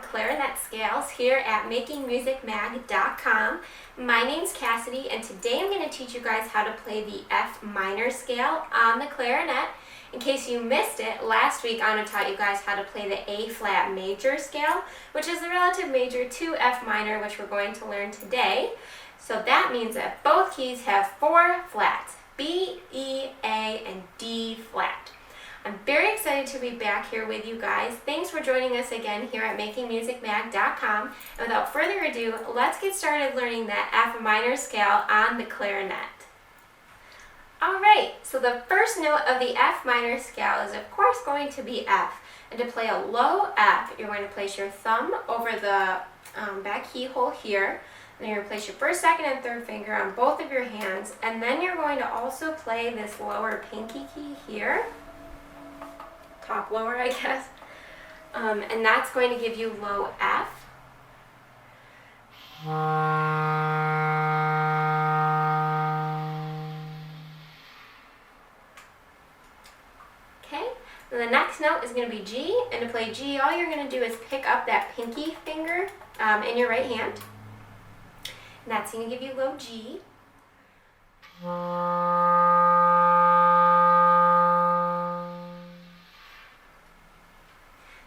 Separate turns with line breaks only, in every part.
clarinet scales here at makingmusicmag.com. My name's Cassidy, and today I'm going to teach you guys how to play the F minor scale on the clarinet. In case you missed it, last week Anna taught you guys how to play the A flat major scale, which is the relative major to F minor, which we're going to learn today. So that means that both keys have 4 flats, B, E, A, and D flat. I'm very excited to be back here with you guys. Thanks for joining us again here at makingmusicmag.com. And without further ado, let's get started learning that F minor scale on the clarinet. Alright, so the first note of the F minor scale is of course going to be F. And to play a low F, you're going to place your thumb over the back keyhole here. Then you're going to place your first, second, and third finger on both of your hands. And then you're going to also play this lower pinky key here. Top lower, I guess. And that's going to give you low F. Okay, and the next note is going to be G, and to play G, all you're going to do is pick up that pinky finger in your right hand. And that's going to give you low G.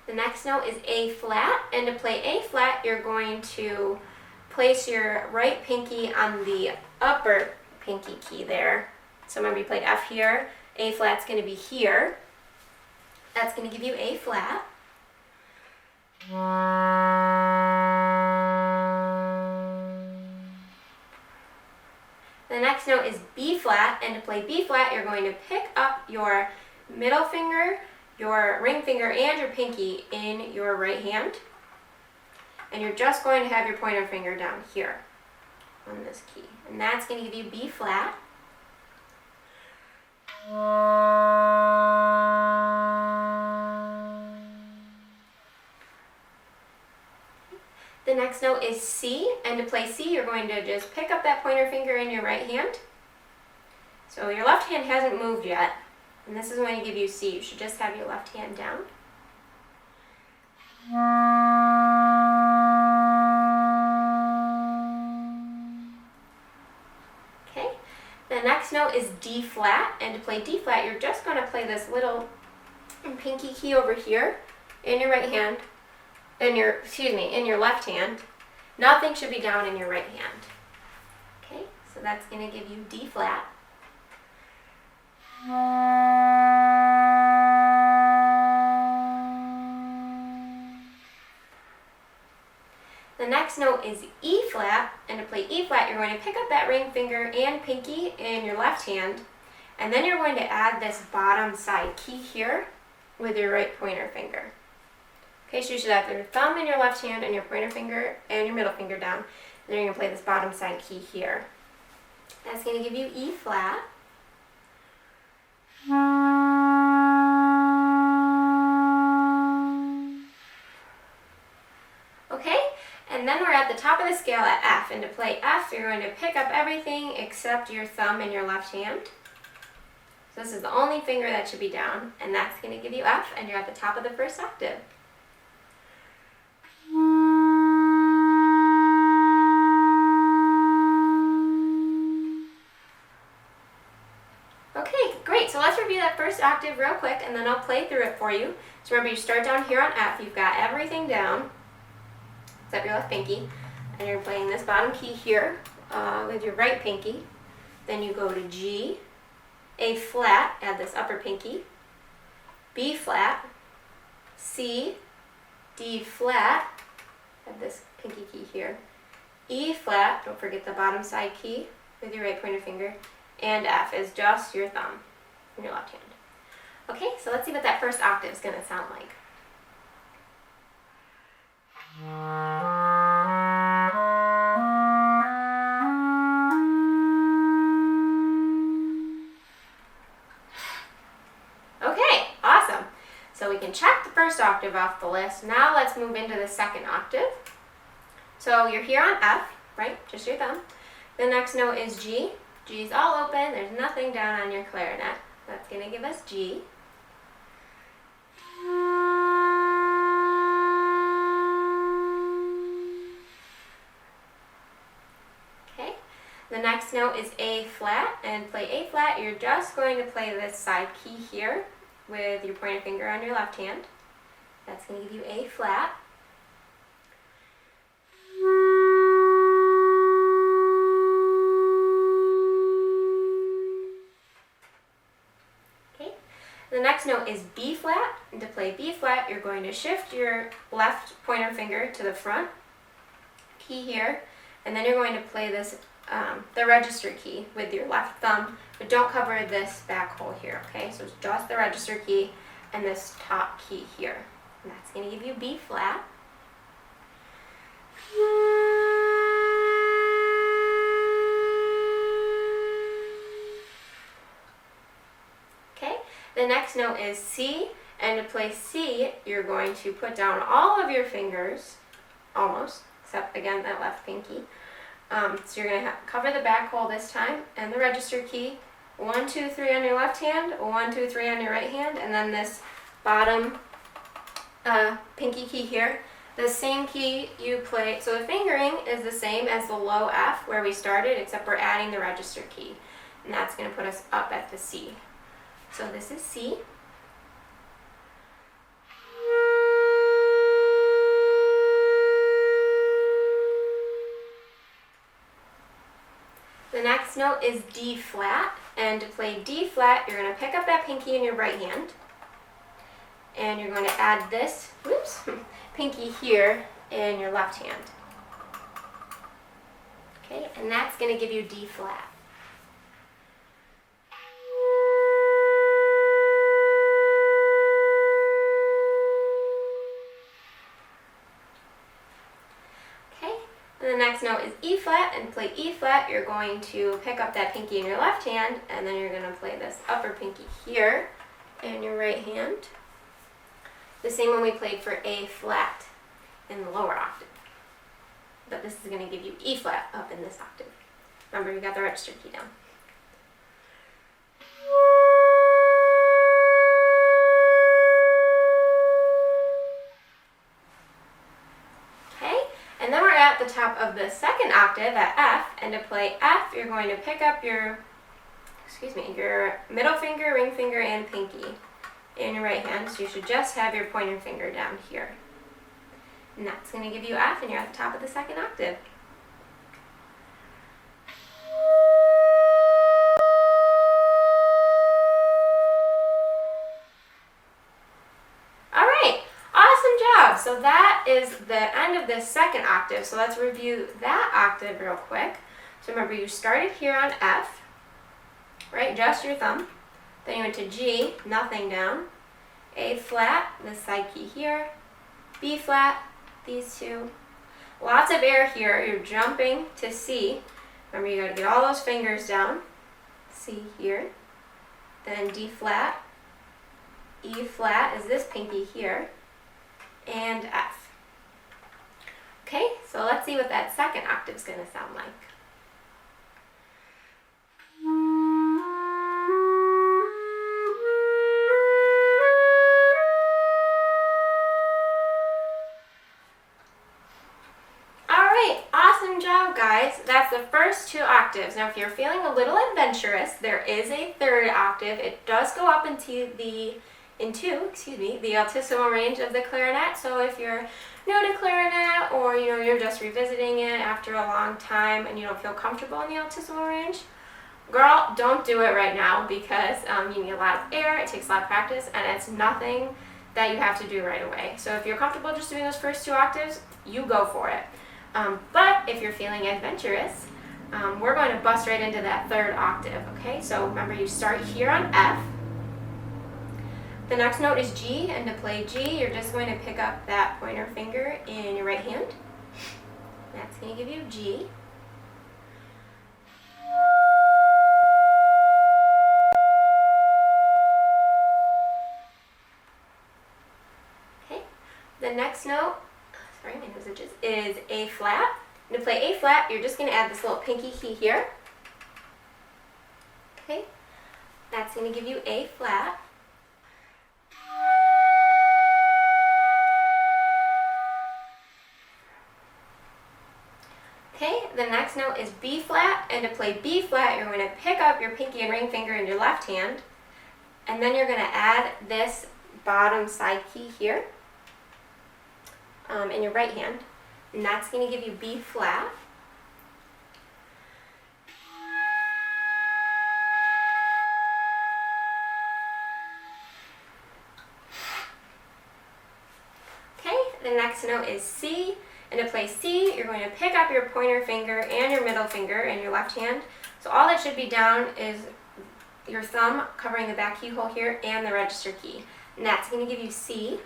The next note is A flat, and to play A flat, you're going to place your right pinky on the upper pinky key there. So remember you played F here, A flat's going to be here. That's going to give you A flat. The next note is B flat, and to play B flat, you're going to pick up your middle finger, your ring finger, and your pinky in your right hand. And you're just going to have your pointer finger down here on this key. And that's going to give you B flat. The next note is C, and to play C, you're going to just pick up that pointer finger in your right hand. So your left hand hasn't moved yet, and this is going to give you C. You should just have your left hand down. Okay, the next note is D flat, and to play D flat, you're just going to play this little pinky key over here in your right hand. In your left hand. Nothing should be down in your right hand. Okay, so that's going to give you D flat. The next note is E flat, and to play E flat, you're going to pick up that ring finger and pinky in your left hand, and then you're going to add this bottom side key here with your right pointer finger. Okay, so you should have your thumb in your left hand and your pointer finger and your middle finger down. And then you're going to play this bottom side key here. That's going to give you E flat. Okay, and then we're at the top of the scale at F. And to play F, you're going to pick up everything except your thumb in your left hand. So this is the only finger that should be down, and that's going to give you F, and you're at the top of the first octave. Okay, great. So let's review that first octave real quick, and then I'll play through it for you. So remember, you start down here on F. You've got everything down, except your left pinky. And you're playing this bottom key here with your right pinky. Then you go to G, A flat, add this upper pinky, B flat, C, D flat, add this pinky key here, E flat, don't forget the bottom side key with your right pointer finger, and F is just your thumb in your left hand. Okay, so let's see what that first octave is going to sound like. Okay, awesome. So we can check the first octave off the list. Now let's move into the second octave. So you're here on F, right? Just your thumb. The next note is G. G's all open. There's nothing down on your clarinet. That's going to give us G. The next note is A flat, and play A flat, you're just going to play this side key here with your pointer finger on your left hand. That's going to give you A flat. Okay. The next note is B flat, and to play B flat, you're going to shift your left pointer finger to the front key here, and then you're going to play this the register key with your left thumb, but don't cover this back hole here, okay? So it's just the register key and this top key here. And that's going to give you B flat. Okay, the next note is C, and to play C, you're going to put down all of your fingers, almost, except again that left pinky. So you're going to cover the back hole this time, and the register key, 1, 2, 3 on your left hand, 1, 2, 3 on your right hand, and then this bottom pinky key here, the same key you play. So the fingering is the same as the low F where we started, except we're adding the register key, and that's going to put us up at the C. So this is C. The next note is D flat, and to play D flat, you're going to pick up that pinky in your right hand, and you're going to add this, whoops, pinky here in your left hand. Okay, and that's going to give you D flat. And the next note is E flat, and play E flat, you're going to pick up that pinky in your left hand, and then you're going to play this upper pinky here in your right hand. The same one we played for A flat in the lower octave. But this is going to give you E flat up in this octave. Remember, you got the register key down. And then we're at the top of the second octave at F, and to play F, you're going to pick up your middle finger, ring finger, and pinky in your right hand, so you should just have your pointer finger down here. And that's going to give you F, and you're at the top of the second octave. So that is the end of this second octave. So let's review that octave real quick. So remember, you started here on F, right? Just your thumb. Then you went to G, nothing down. A flat, this side key here. B flat, these two. Lots of air here. You're jumping to C. Remember, you got to get all those fingers down. C here. Then D flat. E flat is this pinky here. And F. Okay, so let's see what that second octave is going to sound like. Alright, awesome job, guys. That's the first two octaves. Now if you're feeling a little adventurous, there is a third octave. It does go up into the altissimo range of the clarinet. So if you're new to clarinet, or you're just revisiting it after a long time and you don't feel comfortable in the altissimo range, girl, don't do it right now, because you need a lot of air, it takes a lot of practice, and it's nothing that you have to do right away. So if you're comfortable just doing those first two octaves, you go for it. But if you're feeling adventurous, we're going to bust right into that third octave, okay? So remember, you start here on F. The next note is G, and to play G, you're just going to pick up that pointer finger in your right hand. That's going to give you G. Okay. The next note, sorry, my nose itches, is A flat. And to play A flat, you're just going to add this little pinky key here. Okay. That's going to give you A flat. Okay, the next note is B flat, and to play B flat, you're going to pick up your pinky and ring finger in your left hand, and then you're going to add this bottom side key here in your right hand, and that's going to give you B flat. Okay, the next note is C, and to play C, you're going to pick up your pointer finger and your middle finger in your left hand. So all that should be down is your thumb covering the back keyhole here and the register key. And that's going to give you C.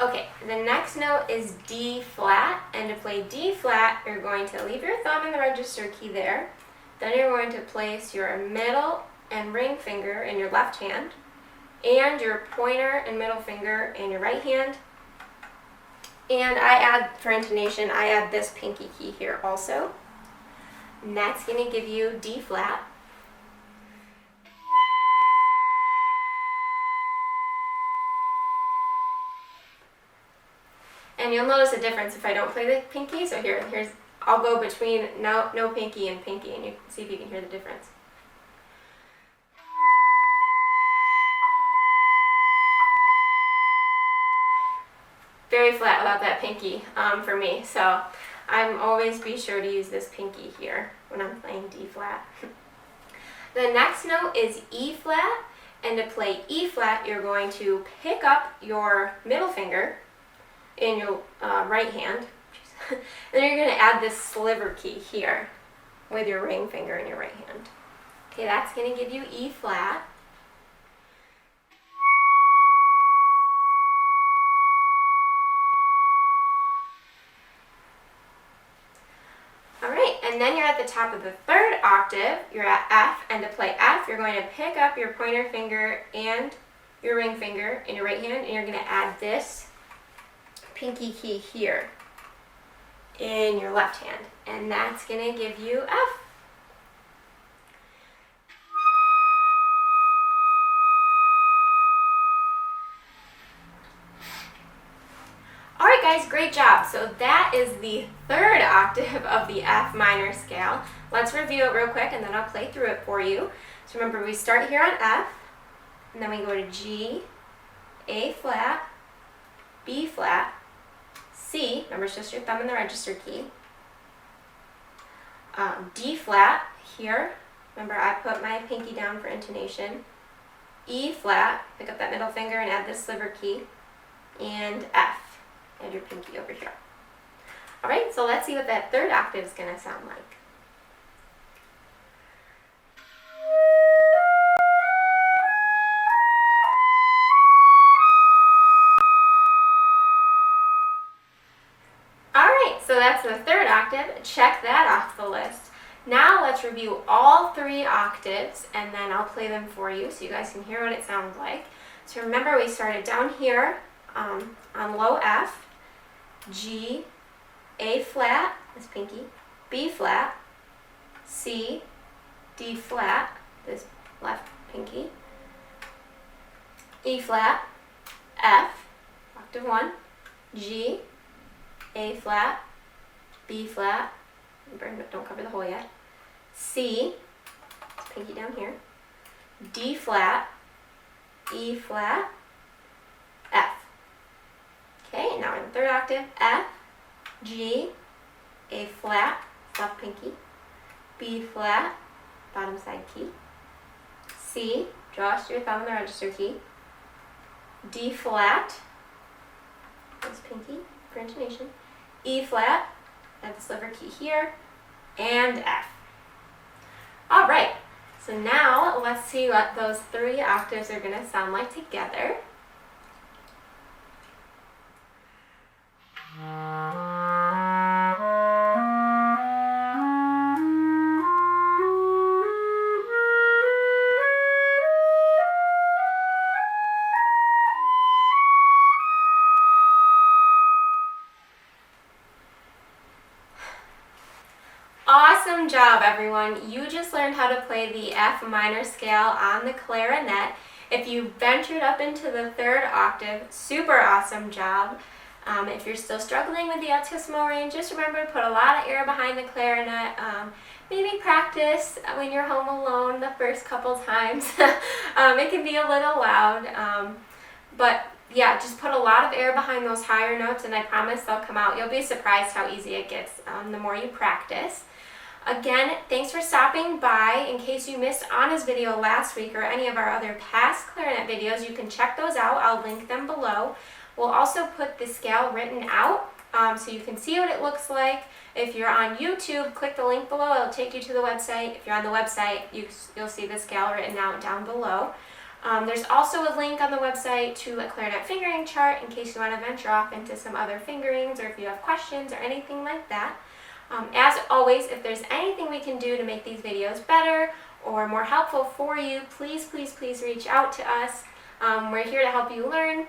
Okay, the next note is D flat, and to play D flat, you're going to leave your thumb in the register key there. Then you're going to place your middle and ring finger in your left hand, and your pointer and middle finger in your right hand. And I add, for intonation, I add this pinky key here also. And that's going to give you D flat. And you'll notice a difference if I don't play the pinky. So here's I'll go between no pinky and pinky, and you can see if you can hear the difference. Very flat without that pinky for me, so I'm always be sure to use this pinky here when I'm playing D flat. The next note is E flat, and to play E flat, you're going to pick up your middle finger in your right hand. Then you're going to add this sliver key here with your ring finger in your right hand. Okay, that's going to give you E flat. Alright, and then you're at the top of the third octave, you're at F, and to play F, you're going to pick up your pointer finger and your ring finger in your right hand, and you're going to add this pinky key here in your left hand, and that's going to give you F. Alright guys, great job. So that is the third octave of the F minor scale. Let's review it real quick and then I'll play through it for you. So remember, we start here on F, and then we go to G, A flat, B flat, C, remember it's just your thumb in the register key, D flat here, remember I put my pinky down for intonation, E flat, pick up that middle finger and add this sliver key, and F. Add your pinky over here. Alright, so let's see what that third octave is going to sound like. Alright, so that's the third octave. Check that off the list. Now let's review all three octaves, and then I'll play them for you so you guys can hear what it sounds like. So remember, we started down here on low F, G, A flat, this pinky, B flat, C, D flat, this left pinky, E flat, F, octave 1, G, A flat, B flat, don't cover the hole yet, C, this pinky down here, D flat, E flat, F. Okay, now we're in the third octave, F, G, A flat, left pinky, B flat, bottom side key, C, just your thumb in the register key, D flat, this pinky for intonation, E flat, add the sliver key here, and F. Alright, so now let's see what those three octaves are going to sound like together. Awesome job, everyone. You just learned how to play the F minor scale on the clarinet. If you ventured up into the third octave, super awesome job. If you're still struggling with the altissimo range, just remember to put a lot of air behind the clarinet. Maybe practice when you're home alone the first couple times. It can be a little loud, but yeah, just put a lot of air behind those higher notes and I promise they'll come out. You'll be surprised how easy it gets the more you practice. Again, thanks for stopping by. In case you missed Anna's video last week or any of our other past clarinet videos, you can check those out. I'll link them below. We'll also put the scale written out so you can see what it looks like. If you're on YouTube, click the link below. It'll take you to the website. If you're on the website, you'll see the scale written out down below. There's also a link on the website to a clarinet fingering chart in case you want to venture off into some other fingerings or if you have questions or anything like that. As always, if there's anything we can do to make these videos better or more helpful for you, please, please, please reach out to us. We're here to help you learn,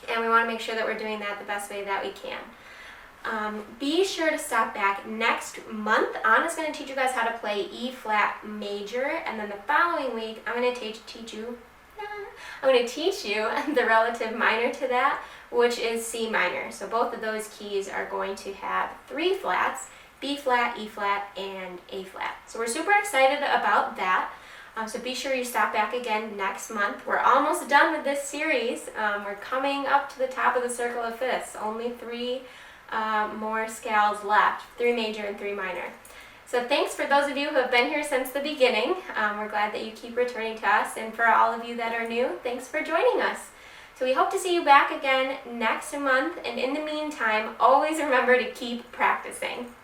and we want to make sure that we're doing that the best way that we can. Be sure to stop back next month. Anna's going to teach you guys how to play E flat major, and then the following week I'm going to teach you the relative minor to that, which is C minor. So both of those keys are going to have 3 flats, B flat, E flat, and A flat. So we're super excited about that. So be sure you stop back again next month. We're almost done with this series. We're coming up to the top of the circle of fifths. Only 3 more scales left, 3 major and 3 minor. So thanks for those of you who have been here since the beginning. We're glad that you keep returning to us, and for all of you that are new, thanks for joining us. So we hope to see you back again next month, and in the meantime, always remember to keep practicing.